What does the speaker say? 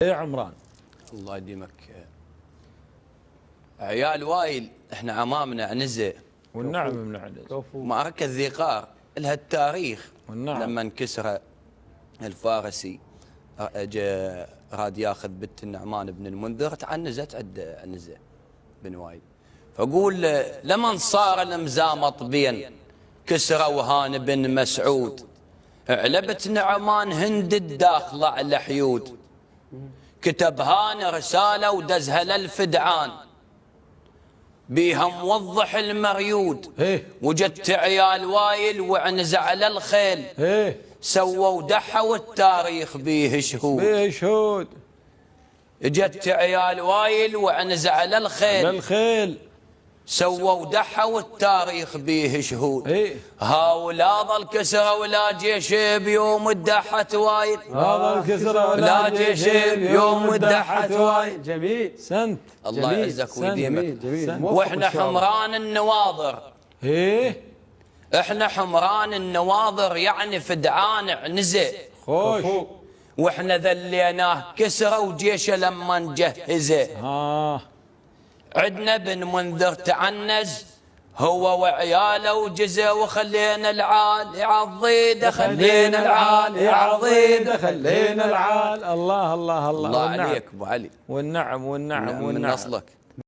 ايه عمران، الله يديمك. عيال وايل احنا عمامنا عنزه والنعم من عنز. معركة ذيقار لها التاريخ. والنعم. لما انكسر الفارسي اجى راد ياخذ بنت النعمان بن المنذر، تعنزت عند عنزه بن وايل. فقول لمن صار المزامط بين كسرى وهان بن مسعود، علبت نعمان هند الداخله على حيود، كتب هان رساله ودزها للفدعان، بيها موضح المريود. وجدت عيال وايل وعنز على الخيل، سووا دحى والتاريخ بيه شهود. جت عيال وايل وعنز على الخيل، سووا دحى والتاريخ بيه شهود. هؤلاء ظل كسرى ولا جيش بيوم الدحت وايل، هذا الكسرى ولا جيش بيوم الدحت وايل. جميل سنت. الله يعزك ويديمك. جميل. واحنا حمران النواظر، احنا حمران النواظر يعني فدعان عنزه خوش. واحنا ذليناه كسرى وجيشه لما نجهزه. عدنا بن منذر تعنز هو وعياله وجزه، وخلينا العال يعضيده، خلينا العال يعضيده، خلينا العال. الله الله الله. الله عليك ابو علي. والنعم والنعم من والنعم. نصلك.